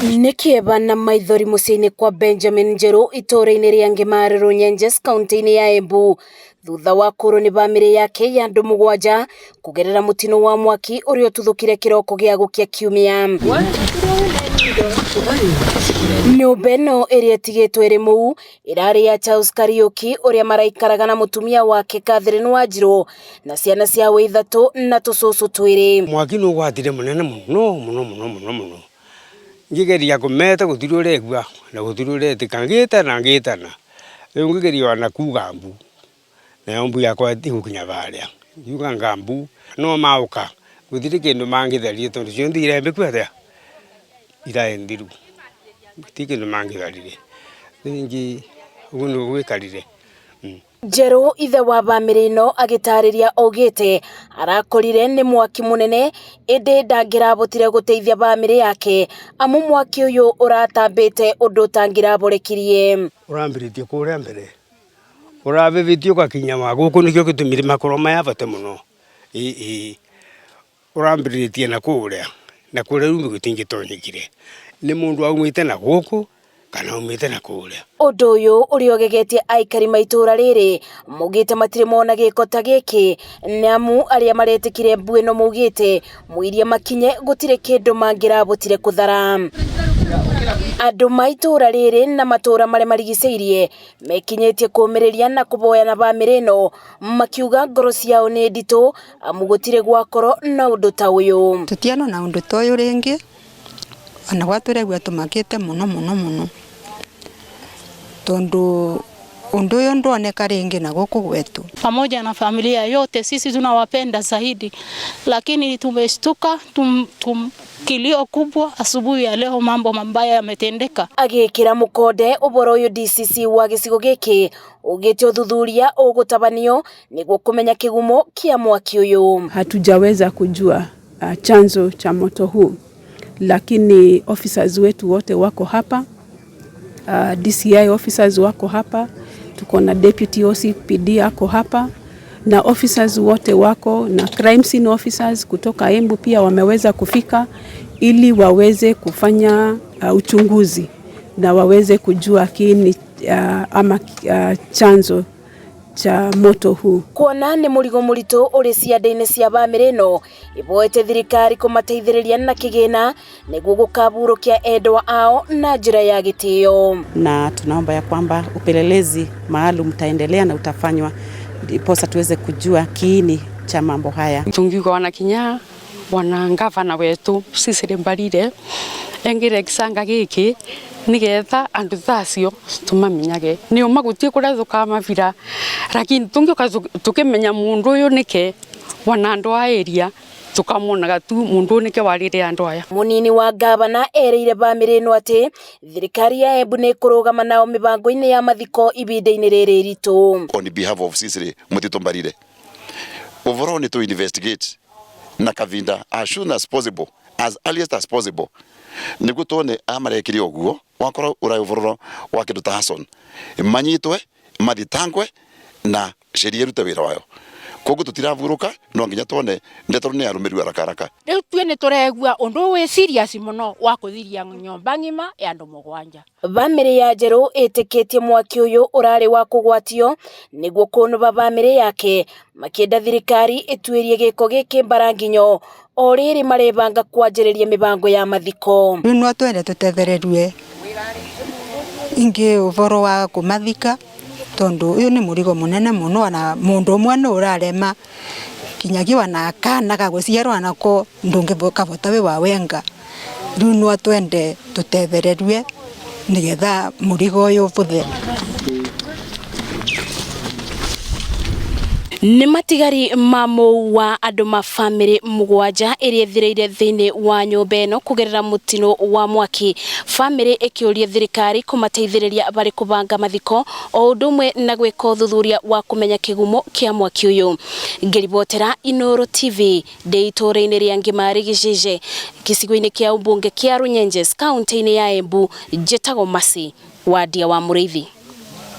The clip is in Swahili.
Nikieba na maithori muciini kwa Benjamin Njeru itora-ini ria Ngimari Runyenjes kaunti-ini ya Embu thutha wa kuru ni bamiri yake ya andu 7 kugerera mutino wa mwaki uria ututhukire kiroko gia gukia kiumia. Nyumba ino iria itigitwo iri muu irari ya Charles Kariuki uria maraikaraga na mutumia wake Catherine Wanjiru na ciana ciao 3 na tucucu 2. Mwaki no gwatire munene muno ngigeria kumeta guthiru regua na guthiru retikangita na ngitana riu ngigeria na kuga mbu na mbu yakwa igukinya baria yuga ngambu no mauka guthiri kindu mangitharie tondu cio ndire mbikuatea iraendiru tiki no mangitharire ningi uguno gwikarire. Njeru ithe wa bamiri ino agitariria ogite arakorire ni mwaki munene indi ndangirabotire guteithia bamiri yake amu mwaki uyu uratambite undu tangiraborekirie. Urambiritie kuria mbere urabibitio gakinya wa guku nikio gitumire makoro maya bate muno urambiritie na kuria rumbi gutingitonyekire ni mundu aumite na guku kana umite na kuria. Undu uyu uri ogegetie aikari maitura riri mugite matire mona giko ta giki namu aria maretikire mbu ino mugite muirie makinye gutire kindu mangirabotire kuthara. Andu maitura riri na matura mari marigiceirie mekinyetie kumiriria na kuboya na bamiri ino makiuga ngoro ciao ni nditu amu gutire gwakoro na undu ta uyu. Tutiano na undu ta uyu ringi ana gwaturegwa tumakite muno tondu undu uyu ndoneka ringi na guku gwetu. Pamoja na familia yote sisi tunawapenda zaidi, lakini tumeshtuka kilio kubwa asubuhi ya leo, mambo mabaya yametendeka. Agikira mukonde uboro uyu DCC wa gicigo giki ugite uthuthuria ugutabanio niguo kumenya kigumo kia mwaki uyu. Hatujaweza kujua chanzo cha moto huu, lakini officers wetu wote wako hapa, DCI officers wako hapa, tuko na deputy OCPD ako hapa na officers wote wako na crime scene officers kutoka Embu pia wameweza kufika ili waweze kufanya uchunguzi na waweze kujua kiini ama chanzo cha moto huu. Kuona ni murigo murito uri ciande-ini cia bamiri ino iboete thirikari kumateithiriria na kigina niguo gukaburukia endwa ao na njira ya gitio. Na tunaomba ya kwamba upelelezi maalum utaendelea na utafanywa ndiposa tuweze kujua kiini cha mambo haya. Tungiuga wanakinya wanangavana wetu Cecily Mbarire engire kisanga giki nigetha andu thacio tumamenyage ni umagutie kuria thukamavira, lakini tungioka tukimenya mundu uyu nike wana andu a area tukamonaga tu mundu nike warire andu aya. Munini wa gavana ereire bamiri ino ati thirikari ya Embu ni kurugama nao mibango-ini ya mathiko ibinda-ini riri ritu. On behalf of Cecily Mbarire, overall ni to investigate na kavinda as soon as possible, as earliest as possible. Niguo tuone amarekire oguo wakora uraivororo wa kindu ta Hassan manyitwe mathitangwe na sheria irute wira wayo. Koguo tutiravuruka no nginya tuone ndetoro ni arumiru arakaraka. Riu tue ni turegua undu we serious muno wa kuthiria nyomba ngima ya andu 7. Bamiri ya Njeru itikitie mwaki uyu urari wa kugwatio niguo kunuba bamiri yake makienda thirikari itwirie giko giki mbaranginyo o riri marebanga kwanjiriria mibango ya mathiko. Riu no twende tutethererue ingi uvoro wa kumathika tondu uyu ni murigo munene muno na mundu umwe no urarema kinyagiwa na kana gagwiciarwa nako ndungivoka votawe wa wenga. Riu no twende tutethererue nigetha murigo uyu vuthe. Ni matigari mamu wa andu ma family 7 iria thireire thiini wa nyumba ino kugerera mutino wa mwaki, family ikiuria thirikari kumateithiriria bari kubanga mathiko o ndumwe na gwika uthuthuria wa kumenya kigumo kia mwaki uyu. Ngiribotera Inooro TV ndeitoreine ria Ngimari Giciji gicigo-ini kia umbunge kia Runyenjes kaunti-ini ya Embu, njetago Masi Wadia wa Muriithi.